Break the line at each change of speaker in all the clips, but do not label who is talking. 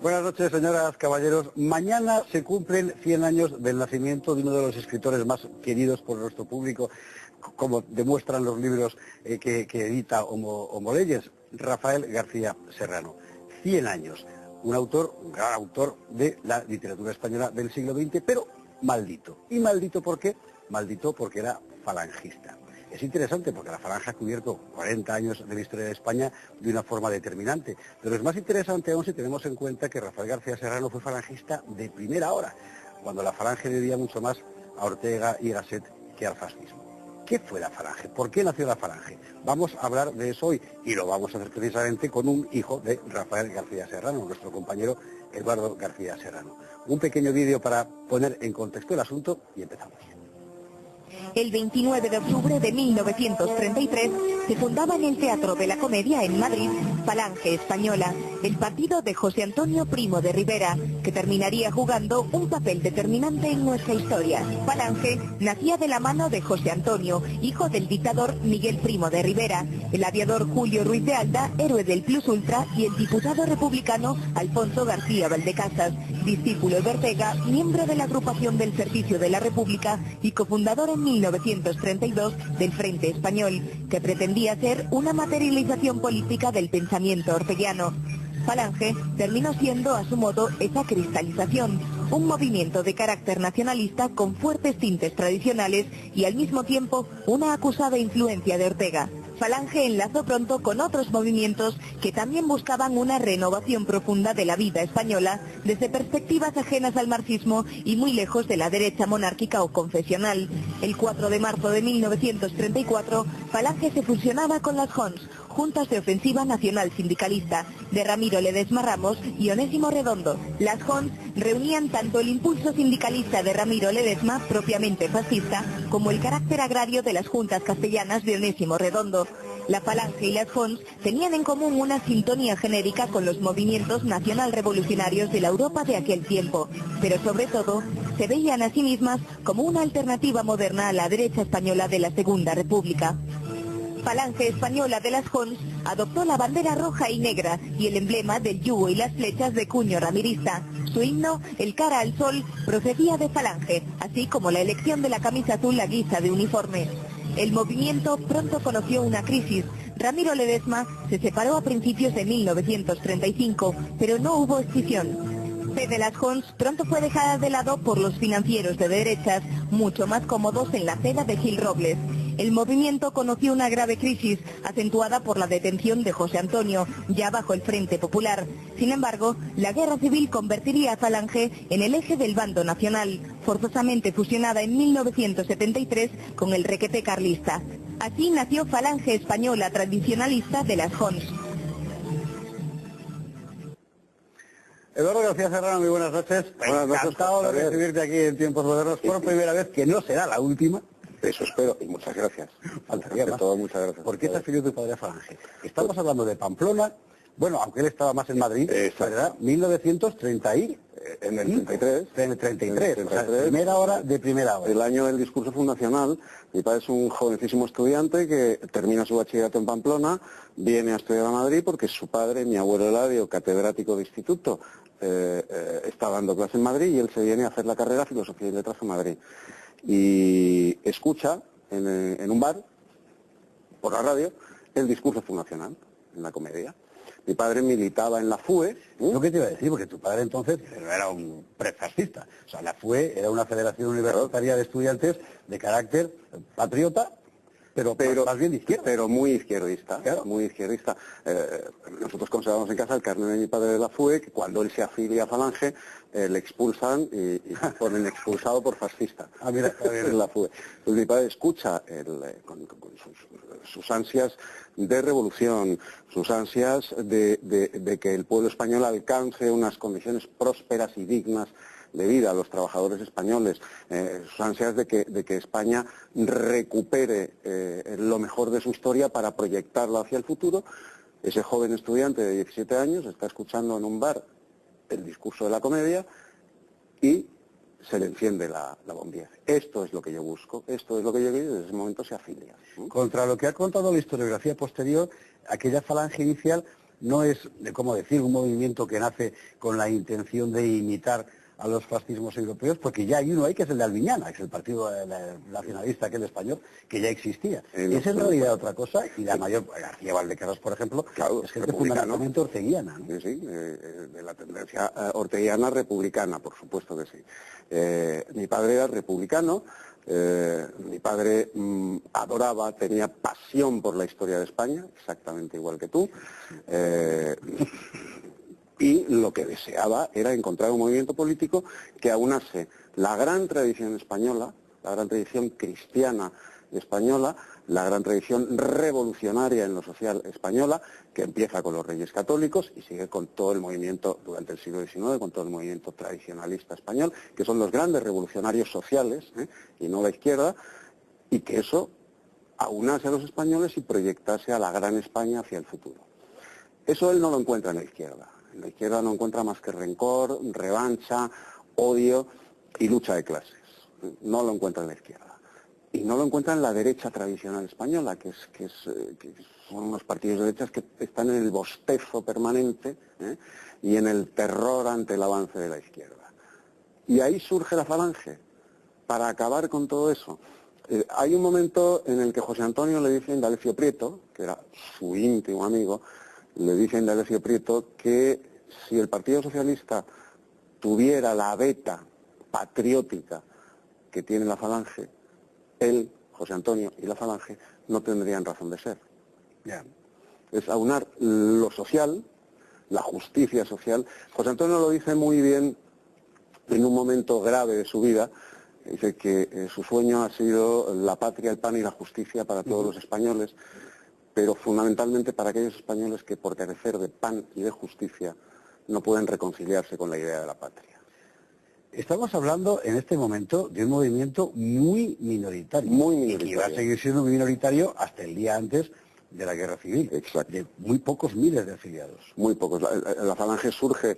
Buenas noches, señoras, caballeros. Mañana se cumplen 100 años del nacimiento de uno de los escritores más queridos por nuestro público, como demuestran los libros que edita Homo Leyes, Rafael García Serrano. 100 años. Un autor, un gran autor de la literatura española del siglo XX, pero maldito. ¿Y maldito por qué? Maldito porque era falangista. Es interesante porque la Falange ha cubierto 40 años de la historia de España de una forma determinante, pero es más interesante aún si tenemos en cuenta que Rafael García Serrano fue falangista de primera hora, cuando la Falange debía mucho más a Ortega y Gasset que al fascismo. ¿Qué fue la Falange? ¿Por qué nació la Falange? Vamos a hablar de eso hoy y lo vamos a hacer precisamente con un hijo de Rafael García Serrano, nuestro compañero Eduardo García Serrano. Un pequeño vídeo para poner en contexto el asunto y empezamos.
El 29 de octubre de 1933 se fundaba en el Teatro de la Comedia en Madrid Falange Española, el partido de José Antonio Primo de Rivera, que terminaría jugando un papel determinante en nuestra historia. Falange nacía de la mano de José Antonio, hijo del dictador Miguel Primo de Rivera, el aviador Julio Ruiz de Alda, héroe del Plus Ultra, y el diputado republicano Alfonso García Valdecasas, discípulo de Ortega, miembro de la agrupación del Servicio de la República y cofundador en 1932 del Frente Español, que pretendía ser una materialización política del pensamiento orteguiano. Falange terminó siendo a su modo esa cristalización, un movimiento de carácter nacionalista con fuertes tintes tradicionales y al mismo tiempo una acusada influencia de Ortega. Falange enlazó pronto con otros movimientos que también buscaban una renovación profunda de la vida española desde perspectivas ajenas al marxismo y muy lejos de la derecha monárquica o confesional. El 4 de marzo de 1934, Falange se fusionaba con las JONS, Juntas de Ofensiva Nacional Sindicalista, de Ramiro Ledesma Ramos y Onésimo Redondo. Las JONS reunían tanto el impulso sindicalista de Ramiro Ledesma, propiamente fascista, como el carácter agrario de las juntas castellanas de Onésimo Redondo. La Falange y las JONS tenían en común una sintonía genérica con los movimientos nacional revolucionarios de la Europa de aquel tiempo, pero sobre todo se veían a sí mismas como una alternativa moderna a la derecha española de la Segunda República. Falange Española de las JONS adoptó la bandera roja y negra y el emblema del yugo y las flechas de cuño ramirista. Su himno, el cara al sol, procedía de Falange, así como la elección de la camisa azul a guisa de uniforme. El movimiento pronto conoció una crisis. Ramiro Ledesma se separó a principios de 1935, pero no hubo escisión. Fe de las JONS pronto fue dejada de lado por los financieros de derechas, mucho más cómodos en la acera de Gil Robles. El movimiento conoció una grave crisis, acentuada por la detención de José Antonio, ya bajo el Frente Popular. Sin embargo, la guerra civil convertiría a Falange en el eje del bando nacional, forzosamente fusionada en 1973 con el requete carlista. Así nació Falange Española tradicionalista de las JONS.
Eduardo García Serrano, muy buenas noches.
Buenas noches,
encantado de recibirte aquí en Tiempos Modernos por primera vez, que no será la última.
Eso espero, y muchas gracias.
Faltaría más.
Todo, muchas gracias.
¿Por qué te has pedido tu padre a Falange? Estamos hablando de Pamplona, bueno, aunque él estaba más en Madrid, ¿verdad? 1930 y...
En el 33.
En el 33, o sea, primera hora de primera hora.
El año del discurso fundacional. Mi padre es un jovencísimo estudiante que termina su bachillerato en Pamplona, viene a estudiar a Madrid porque su padre, mi abuelo Eladio, catedrático de instituto, está dando clase en Madrid y él se viene a hacer la carrera Filosofía y Letras en Madrid. Y escucha en un bar, por la radio, el discurso fundacional, en la Comedia. Mi padre militaba en la FUE.
¿Lo que te iba a decir? Porque tu padre entonces era un prefascista. O sea, la FUE era una federación universitaria de estudiantes de carácter patriota, pero más bien de izquierda.
Pero muy izquierdista,
claro.
Muy izquierdista. Nosotros conservamos en casa el carnet de mi padre de la FUE, que cuando él se afilia a Falange, le expulsan y ponen expulsado por fascista.
Ah, mira,
en la FUE. Entonces mi padre escucha con sus ansias de revolución, sus ansias de que el pueblo español alcance unas condiciones prósperas y dignas de vida a los trabajadores españoles, sus ansias de que España recupere lo mejor de su historia para proyectarla hacia el futuro. Ese joven estudiante de 17 años está escuchando en un bar el discurso de la Comedia y se le enciende la bombilla. Esto es lo que yo busco, esto es lo que yo quiero, y desde ese momento se afilia.
Contra lo que ha contado la historiografía posterior, aquella Falange inicial no es, como decir, un movimiento que nace con la intención de imitar a los fascismos europeos, porque ya hay uno ahí que es el de Albiñana, que es el partido nacionalista aquel español, que ya existía. Esa es en realidad otra cosa, y la mayor, García Valdecarras, por ejemplo,
claro,
es gente fundamentalmente orteguiana, ¿no?
Sí, de la tendencia orteguiana republicana, por supuesto que sí. Mi padre era republicano, mi padre adoraba, tenía pasión por la historia de España, exactamente igual que tú. Y lo que deseaba era encontrar un movimiento político que aunase la gran tradición española, la gran tradición cristiana española, la gran tradición revolucionaria en lo social española, que empieza con los Reyes Católicos y sigue con todo el movimiento durante el siglo XIX, con todo el movimiento tradicionalista español, que son los grandes revolucionarios sociales, y no la izquierda, y que eso aunase a los españoles y proyectase a la gran España hacia el futuro. Eso él no lo encuentra en la izquierda. En la izquierda no encuentra más que rencor, revancha, odio y lucha de clases. No lo encuentra en la izquierda. Y no lo encuentra en la derecha tradicional española, que son unos partidos de derechas que están en el bostezo permanente y en el terror ante el avance de la izquierda. Y ahí surge la Falange, para acabar con todo eso. Hay un momento en el que José Antonio le dice a Indalecio Prieto, que era su íntimo amigo, le dice a Indalecio Prieto que si el Partido Socialista tuviera la veta patriótica que tiene la Falange, él, José Antonio y la Falange no tendrían razón de ser.
Yeah.
Es aunar lo social, la justicia social. José Antonio lo dice muy bien en un momento grave de su vida. Dice que su sueño ha sido la patria, el pan y la justicia para todos los españoles, pero fundamentalmente para aquellos españoles que por carecer de pan y de justicia no pueden reconciliarse con la idea de la patria.
Estamos hablando en este momento de un movimiento muy minoritario.
Muy minoritario.
Y que va a seguir siendo muy minoritario hasta el día antes de la Guerra Civil.
Exacto.
De muy pocos miles de afiliados.
Muy pocos. La Falange surge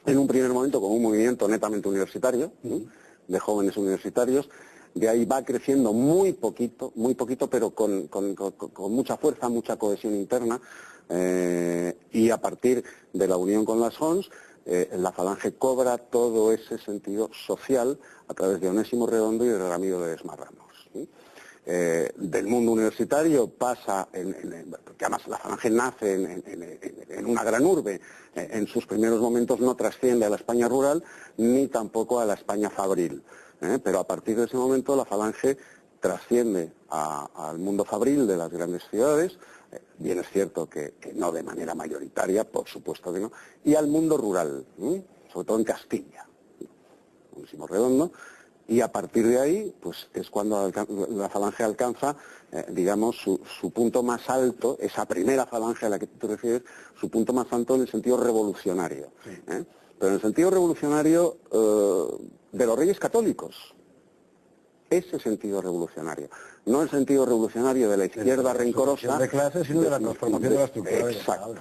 en un primer momento como un movimiento netamente universitario, de jóvenes universitarios. De ahí va creciendo muy poquito, pero con mucha fuerza, mucha cohesión interna, y a partir de la unión con las ONS, la Falange cobra todo ese sentido social a través de Onésimo Redondo y de Ramiro de Desmarramos. Del mundo universitario pasa, porque además la Falange nace en una gran urbe, en sus primeros momentos no trasciende a la España rural ni tampoco a la España fabril. Pero a partir de ese momento la Falange trasciende al mundo fabril de las grandes ciudades, bien es cierto que no de manera mayoritaria, por supuesto que no, y al mundo rural, sobre todo en Castilla, Onésimo Redondo, y a partir de ahí pues es cuando la Falange alcanza, digamos, su punto más alto, esa primera Falange a la que tú te refieres, su punto más alto en el sentido revolucionario. Sí. Pero en el sentido revolucionario de los Reyes Católicos. Ese sentido revolucionario. No el sentido revolucionario de la izquierda rencorosa.
De clases, sino de la transformación de la estructura.
Exacto.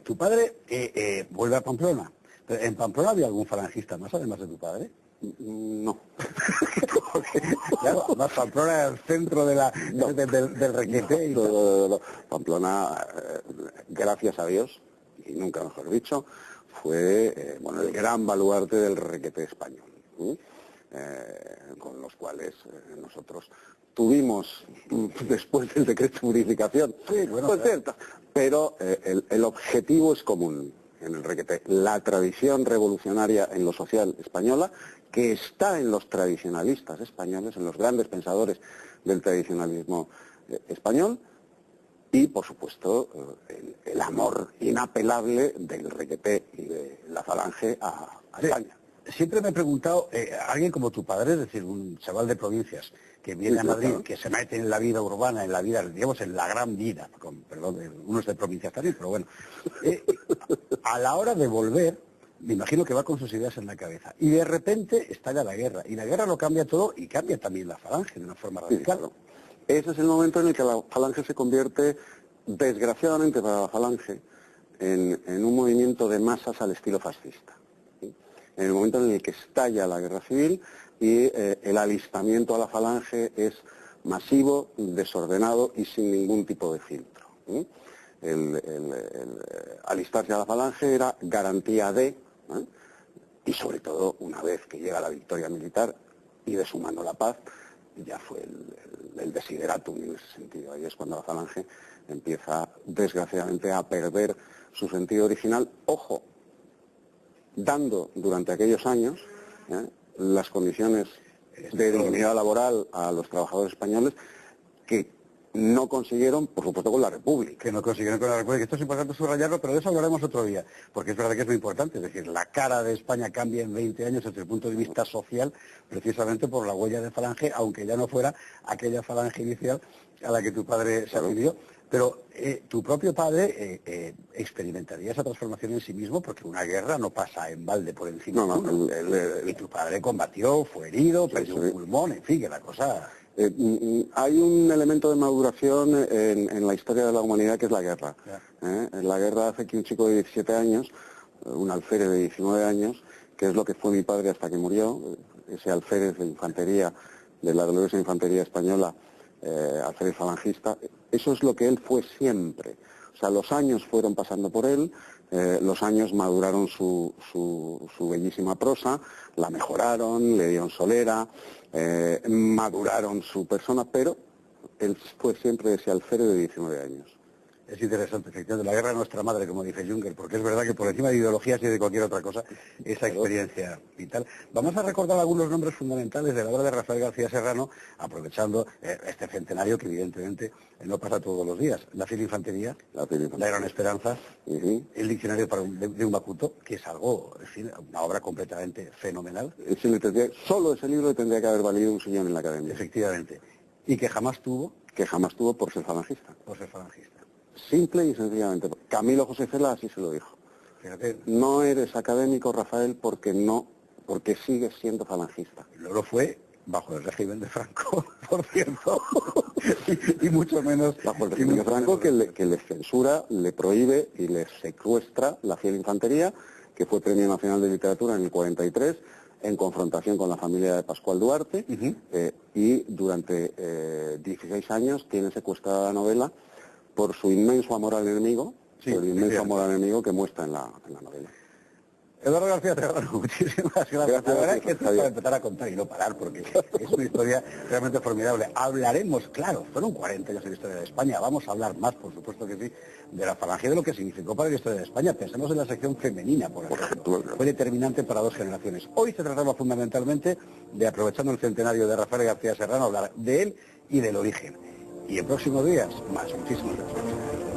Tu padre vuelve a Pamplona. Pero ¿en Pamplona había algún falangista más, además de tu padre?
No.
Claro, además Pamplona era el centro de del requete.
No. Pamplona, gracias a Dios, y nunca mejor dicho, fue el gran baluarte del requete español, con los cuales nosotros tuvimos, después del decreto de purificación, pues cierto, pero el objetivo es común en el requete, la tradición revolucionaria en lo social española, que está en los tradicionalistas españoles, en los grandes pensadores del tradicionalismo español, y por supuesto el amor inapelable del requete y de la Falange a España.
Siempre me he preguntado, alguien como tu padre, es decir, un chaval de provincias que viene a Madrid, que se mete en la vida urbana, en la vida, digamos, en la gran vida, perdón, uno es de provincias también, pero bueno, a la hora de volver, me imagino que va con sus ideas en la cabeza, y de repente estalla la guerra, y la guerra lo cambia todo, y cambia también la Falange de una forma radical.
Sí, claro. Ese es el momento en el que la Falange se convierte, desgraciadamente para la Falange, en un movimiento de masas al estilo fascista. En el momento en el que estalla la guerra civil y el alistamiento a la Falange es masivo, desordenado y sin ningún tipo de filtro. alistarse a la Falange era garantía de, y sobre todo una vez que llega la victoria militar y de su mano la paz, ya fue el desideratum en ese sentido. Ahí es cuando la Falange empieza desgraciadamente a perder su sentido original, ojo, dando durante aquellos años las condiciones de dignidad laboral a los trabajadores españoles que no consiguieron, por supuesto, con la República.
Que no consiguieron con la República. Esto es importante subrayarlo, pero de eso hablaremos otro día, porque es verdad que es muy importante. Es decir, la cara de España cambia en 20 años desde el punto de vista social, precisamente por la huella de Falange, aunque ya no fuera aquella Falange inicial a la que tu padre se afilió. Pero tu propio padre experimentaría esa transformación en sí mismo, porque una guerra no pasa en balde por encima de uno. Y tu padre combatió, fue herido, perdió un pulmón, en fin, que la cosa...
Hay un elemento de maduración en la historia de la humanidad que es la guerra. La guerra hace que un chico de 17 años, un alférez de 19 años, que es lo que fue mi padre hasta que murió, ese alférez de infantería, de la gloriosa infantería española, alférez falangista, eso es lo que él fue siempre. O sea, los años fueron pasando por él, los años maduraron su bellísima prosa, la mejoraron, le dieron solera, maduraron su persona, pero él fue siempre ese alférez de 19 años.
Es interesante, efectivamente, la guerra de nuestra madre, como dice Juncker, porque es verdad que por encima de ideologías y de cualquier otra cosa, esa experiencia vital. Vamos a recordar algunos nombres fundamentales de la obra de Rafael García Serrano, aprovechando este centenario que evidentemente no pasa todos los días. La fiel infantería, la gran esperanza, el diccionario de un Macuto, que es algo, en fin, una obra completamente fenomenal.
Solo ese libro tendría que haber valido un sillón en la academia.
Efectivamente. Y que jamás tuvo...
Que jamás tuvo por ser falangista.
Por ser falangista.
Simple y sencillamente. Camilo José Cela así se lo dijo.
Fíjate.
No eres académico, Rafael, porque sigues siendo falangista.
Luego fue bajo el régimen de Franco, por cierto, y mucho menos...
Bajo el régimen de Franco, que le censura, le prohíbe y le secuestra la fiel infantería, que fue Premio Nacional de Literatura en el 43, en confrontación con la familia de Pascual Duarte, y durante 16 años tiene secuestrada la novela por su inmenso amor al enemigo, amor al enemigo que muestra en la novela.
Eduardo García Serrano, muchísimas gracias. La verdad es que esto es para empezar a contar y no parar, porque es una historia realmente formidable. Hablaremos, claro, fueron 40 años en la historia de España, vamos a hablar más, por supuesto que sí, de la Falange, de lo que significó para la historia de España. Pensemos en la sección femenina, por ejemplo. Fue determinante para 2 generaciones. Hoy se trataba fundamentalmente de, aprovechando el centenario de Rafael García Serrano, hablar de él y del origen. Y en próximos días, muchísimas gracias.